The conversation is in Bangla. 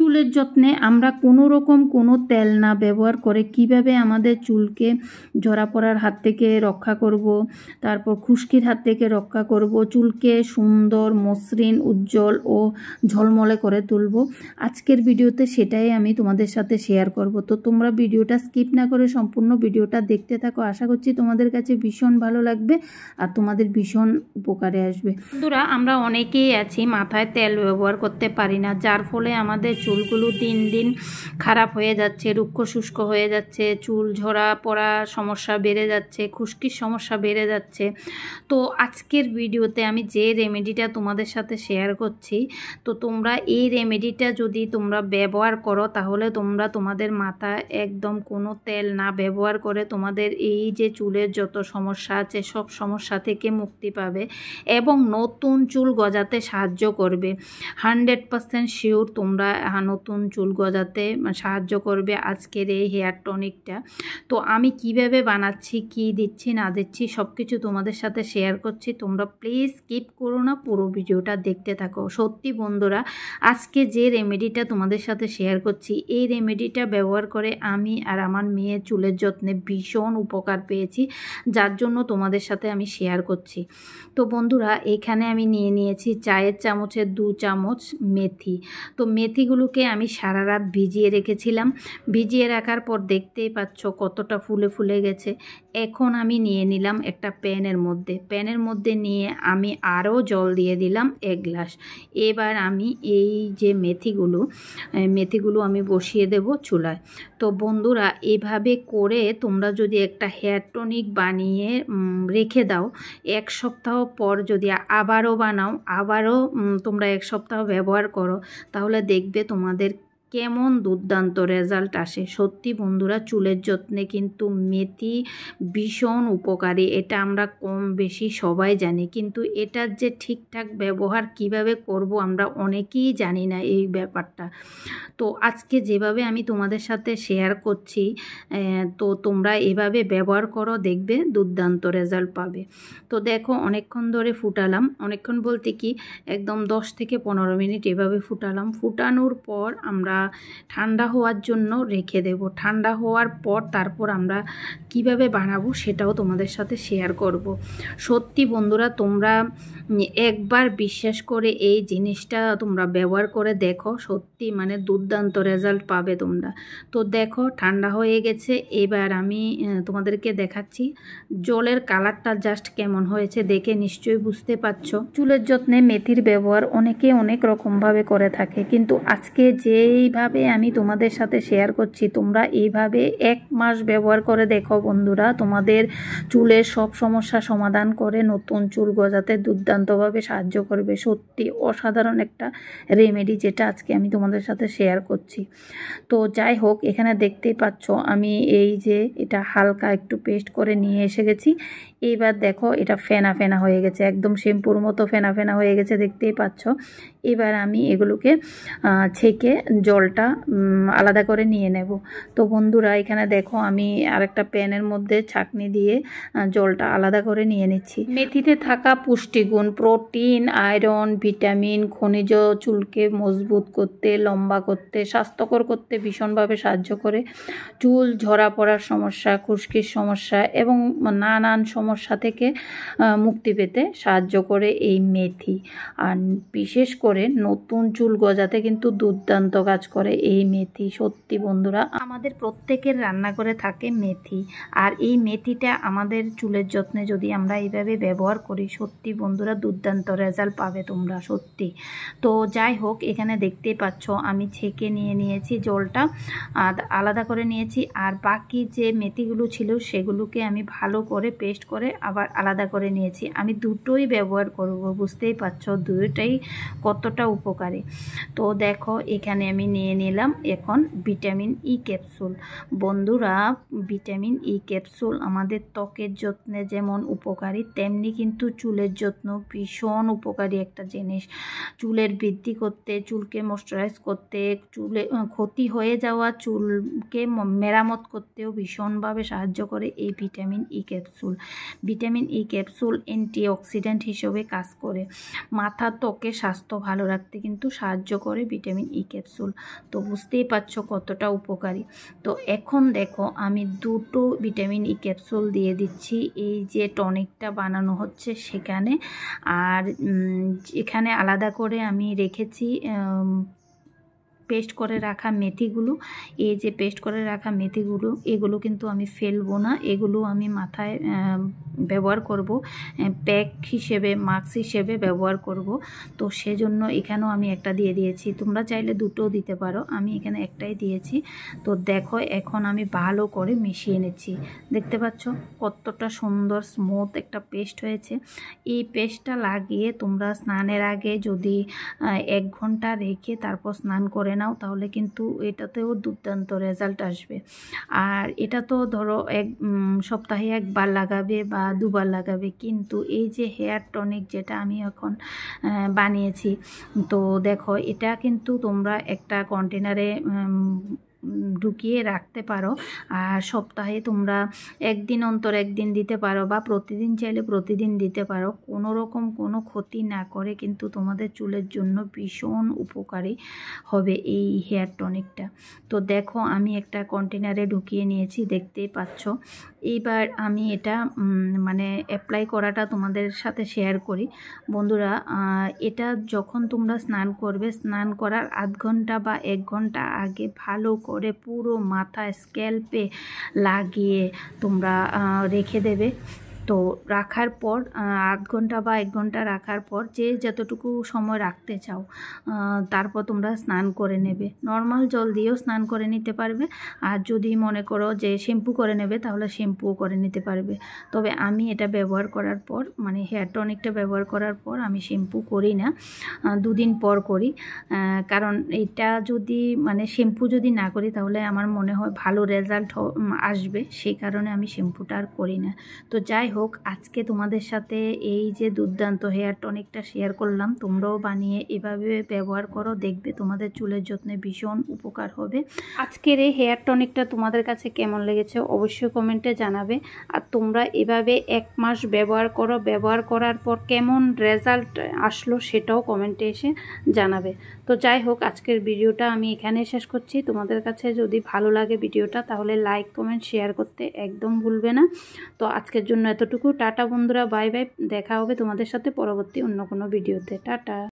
চুলের যত্নে আমরা কোনো রকম কোনো তেল না ব্যবহার করে কিভাবে আমাদের চুলকে ঝরা পড়ার হাত থেকে রক্ষা করব, তারপর খুশকির হাত থেকে রক্ষা করব, চুলকে সুন্দর মসৃণ উজ্জ্বল ও ঝলমলে করে তুলব, আজকের ভিডিওতে সেটাই আমি তোমাদের সাথে শেয়ার করব। তো তোমরা ভিডিওটা স্কিপ না করে সম্পূর্ণ ভিডিওটা দেখতে থাকো। আশা করছি তোমাদের কাছে ভীষণ ভালো লাগবে আর তোমাদের ভীষণ উপকারে আসবে। বন্ধুরা, আমরা অনেকেই আছি মাথায় তেল ব্যবহার করতে পারি না, যার ফলে আমাদের চুলগুলো দিন দিন খারাপ হয়ে যাচ্ছে, রুক্ষ শুষ্ক হয়ে যাচ্ছে, চুল ঝরা পড়া সমস্যা বেড়ে যাচ্ছে, খুশকির সমস্যা বেড়ে যাচ্ছে। তো আজকের ভিডিওতে আমি যে রেমেডিটা তোমাদের সাথে শেয়ার করছি, তো তোমরা এই রেমেডিটা যদি তোমরা ব্যবহার করো তাহলে তোমরা তোমাদের মাথায় একদম কোনো তেল না ব্যবহার করে তোমাদের এই যে চুলের যত সমস্যা আছে সব সমস্যা থেকে মুক্তি পাবে এবং নতুন চুল গজাতে সাহায্য করবে। 100% শিওর তোমরা নতুন চুল গজাতে সাহায্য করবে আজকের এই হেয়ার টনিকটা। তো আমি কিভাবে বানাচ্ছি, কি দিচ্ছি না দিচ্ছি সব কিছু তোমাদের সাথে শেয়ার করছি। তোমরা প্লিজ স্কিপ করো না, পুরো ভিডিওটা দেখতে থাকো। সত্যি বন্ধুরা, আজকে যে রেমেডিটা তোমাদের সাথে শেয়ার করছি এই রেমেডিটা ব্যবহার করে আমি আর আমার মেয়ের চুলের যত্নে ভীষণ উপকার পেয়েছি, যার জন্য তোমাদের সাথে আমি শেয়ার করছি। তো বন্ধুরা, এখানে আমি নিয়ে নিয়েছি চায়ের চামচের 2 চামচ মেথি। তো মেথিগুলোকে আমি সারা রাত ভিজিয়ে রেখেছিলাম। ভিজিয়ে রাখার পর দেখতেই পাচ্ছ কতটা ফুলে ফুলে গেছে। এখন আমি নিয়ে নিলাম একটা প্যানের মধ্যে নিয়ে আমি আরও জল দিয়ে দিলাম 1 গ্লাস। এবার আমি এই যে মেথিগুলো আমি বসিয়ে দেব চুলায়। তো বন্ধুরা, এভাবে করে তোমরা যদি একটা হেয়ার টনিক বানিয়ে রেখে দাও, 1 সপ্তাহ পর যদি আবারও বানাও, আবারও তোমরা 1 সপ্তাহ ব্যবহার করো, তাহলে দেখবে তোমাদের কেমন দুর্দান্ত রেজাল্ট আসে। সত্যি বন্ধুরা, চুলের যত্নে কিন্তু মেথি ভীষণ উপকারী, এটা আমরা কম বেশি সবাই জানি, কিন্তু এটার যে ঠিকঠাক ব্যবহার কিভাবে করব আমরা অনেকেই জানি না এই ব্যাপারটা। তো আজকে যেভাবে আমি তোমাদের সাথে শেয়ার করছি, তো তোমরা এভাবে ব্যবহার করো, দেখবে দুর্দান্ত রেজাল্ট পাবে। তো দেখো, অনেকক্ষণ ধরে ফুটালাম, অনেকক্ষণ বলতে কি একদম 10 থেকে 15 মিনিট এভাবে ফুটালাম। ফুটানোর পর আমরা ঠান্ডা হওয়ার জন্য রেখে দেব। ঠান্ডা হওয়ার পর তারপর আমরা কিভাবে বানাবো সেটাও তোমাদের সাথে শেয়ার করব। সত্যি বন্ধুরা, তোমরা একবার বিশ্বাস করে এই জিনিসটা তোমরা ব্যবহার করে দেখো, সত্যি মানে দুর্দান্ত রেজাল্ট পাবে তোমরা। তো দেখো, ঠান্ডা হয়ে গেছে। এবার আমি তোমাদেরকে দেখাচ্ছি জলের কালারটা জাস্ট কেমন হয়েছে, দেখে নিশ্চয়ই বুঝতে পারছো। চুলের যত্নে মেথির ব্যবহার অনেকে অনেক রকমভাবে করে থাকে, কিন্তু আজকে যেইভাবে আমি তোমাদের সাথে শেয়ার করছি তোমরা এইভাবে 1 মাস ব্যবহার করে দেখো বন্ধুরা, তোমাদের চুলের সব সমস্যা সমাধান করে নতুন চুল গজাতে দুর্দান্তভাবে সাহায্য করবে। সত্যি অসাধারণ একটা রেমেডি যেটা আজকে আমি তোমাদের সাথে শেয়ার করছি। তো যাই হোক, এখানে দেখতেই পাচ্ছ আমি এই যে এটা হালকা একটু পেস্ট করে নিয়ে এসে গেছি। এইবার দেখো, এটা ফেনা ফেনা হয়ে গেছে, একদম শ্যাম্পুর মতো ফেনা ফেনা হয়ে গেছে, দেখতেই পাচ্ছ। এবার আমি এগুলোকে ছেঁকে জলটা আলাদা করে নিয়ে নেব। তো বন্ধুরা, এখানে দেখো আমি আরেকটা প্যানের মধ্যে ছাঁকনি দিয়ে জলটা আলাদা করে নিয়ে নিচ্ছি। মেথিতে থাকা পুষ্টিগুণ, প্রোটিন, আয়রন, ভিটামিন, খনিজ চুলকে মজবুত করতে, লম্বা করতে, স্বাস্থ্যকর করতে ভীষণভাবে সাহায্য করে। চুল ঝরা পড়ার সমস্যা, খুশকির সমস্যা এবং নানান সমস্যা থেকে মুক্তি পেতে সাহায্য করে এই মেথি। আর বিশেষ করে নতুন চুল গজাতে কিন্তু দুর্দান্ত কাজ করে এই মেথি। সত্যি বন্ধুরা, আমাদের প্রত্যেকের রান্নাঘরে থাকে মেথি, আর এই মেথিটা আমাদের চুলের যত্নে যদি আমরা এইভাবে ব্যবহার করি, সত্যি বন্ধুরা দুর্দান্ত রেজাল্ট পাবে তোমরা, সত্যি। তো যাই হোক, এখানে দেখতেই পাচ্ছ আমি ছেঁকে নিয়েছি জলটা আলাদা করে নিয়েছি, আর বাকি যে মেথিগুলো ছিল সেগুলোকে আমি ভালো করে পেস্ট করে আবার আলাদা করে নিয়েছি। আমি দুটোই ব্যবহার করব, বুঝতেই পারছো দুটোই কতটা উপকারী। তো দেখো, এখানে আমি নিয়ে নিলাম এখন ভিটামিন ই ক্যাপসুল। বন্ধুরা, ভিটামিন ই ক্যাপসুল আমাদের ত্বকের যত্নে যেমন উপকারী, তেমনি কিন্তু চুলের যত্ন ভীষণ উপকারী একটা জিনিস। চুলের বৃদ্ধি করতে, চুলকে ময়শ্চারাইজ করতে, চুলে ক্ষতি হয়ে যাওয়া চুলকে মেরামত করতেও ভীষণভাবে সাহায্য করে এই vitamin E capsule. Vitamin E capsule antioxidant হিসেবে কাজ করে, মাথা ত্বকের স্বাস্থ্য ভালো রাখতে কিন্তু সাহায্য করে ভিটামিন ই ক্যাপসুল। তো বুঝতেই পারছো কতটা উপকারী। তো এখন দেখো আমি 2টো ভিটামিন ই ক্যাপসুল দিয়ে দিচ্ছি এই যে টনিকটা বানানো হচ্ছে সেখানে। আর এখানে আলাদা করে আমি রেখেছি পেস্ট করে রাখা মেথিগুলো। এই যে পেস্ট করে রাখা মেথিগুলো, এগুলো কিন্তু আমি ফেলবো না, এগুলো আমি মাথায় ব্যবহার করব, প্যাক হিসেবে মাস্ক হিসেবে ব্যবহার করব। তো সেজন্য এখানেও আমি একটা দিয়ে দিয়েছি, তোমরা চাইলে 2টোও দিতে পারো, আমি এখানে একটাই দিয়েছি। তো দেখো এখন আমি ভালো করে মিশিয়ে নিচ্ছি। দেখতে পাচ্ছ কতটা সুন্দর স্মুথ একটা পেস্ট হয়েছে। এই পেস্টটা লাগিয়ে তোমরা স্নানের আগে যদি 1 ঘন্টা রেখে তারপর স্নান করে নাও তাহলে কিন্তু এটাতেও দুর্দান্ত রেজাল্ট আসবে। আর এটা তো ধরো সপ্তাহে 1 বার লাগাবে বা 2 বার লাগাবে, কিন্তু এই যে হেয়ার টনিক যেটা আমি এখন বানিয়েছি, তো দেখো এটা কিন্তু তোমরা একটা কন্টেনারে ঢুকিয়ে রাখতে পারো। আর সপ্তাহে তোমরা 1 দিন অন্তর 1 দিন দিতে পারো বা প্রতিদিন চাইলে প্রতিদিন দিতে পারো, কোনো রকম কোনো ক্ষতি না করে কিন্তু তোমাদের চুলের জন্য ভীষণ উপকারী হবে এই হেয়ার টনিকটা। তো দেখো আমি একটা কন্টেনারে ঢুকিয়ে নিয়েছি, দেখতেই পাচ্ছ। এইবার আমি এটা মানে অ্যাপ্লাই করাটা তোমাদের সাথে শেয়ার করি। বন্ধুরা, এটা যখন তোমরা স্নান করবে, স্নান করার আধ ঘন্টা বা 1 ঘন্টা আগে ভালো করে পুরো মাথা স্ক্যাল্পে লাগিয়ে তোমরা রেখে দেবে। তো রাখার পর আধ ঘন্টা বা 1 ঘন্টা রাখার পর যে যতটুকু সময় রাখতে চাও তারপর তোমরা স্নান করে নেবে। নর্মাল জল দিয়েও স্নান করে নিতে পারবে, আর যদি মনে করো যে শ্যাম্পু করে নেবে তাহলে শ্যাম্পুও করে নিতে পারবে। তবে আমি এটা ব্যবহার করার পর, মানে হেয়ার টনিকটা ব্যবহার করার পর আমি শ্যাম্পু করি না, 2 দিন পর করি। কারণ এটা যদি মানে শ্যাম্পু যদি না করি তাহলে আমার মনে হয় ভালো রেজাল্ট আসবে, সেই কারণে আমি শ্যাম্পুটা আর করি না। তো যাই হোক, আজকে তোমাদের সাথে এই যে দুর্দান্ত হেয়ার টনিকটা শেয়ার করলাম, তোমরাও বানিয়ে এভাবে ব্যবহার করো, দেখবে তোমাদের চুলের যত্নে ভীষণ উপকার হবে। আজকের এই হেয়ার টনিকটা তোমাদের কাছে কেমন লেগেছে অবশ্যই কমেন্টে জানাবে। আর তোমরা এভাবে 1 মাস ব্যবহার করো, ব্যবহার করার পর কেমন রেজাল্ট আসলো সেটাও কমেন্টে এসে জানাবে। তো যাই হোক, আজকের ভিডিওটা আমি এখানে শেষ করছি। তোমাদের কাছে যদি ভালো লাগে ভিডিওটা তাহলে লাইক কমেন্ট শেয়ার করতে একদম ভুলবে না। তো আজকের জন্য এতটুকু। টাটা বন্ধুরা, বাই বাই, দেখা হবে তোমাদের সাথে পরবর্তী অন্য কোনো ভিডিওতে। টাটা।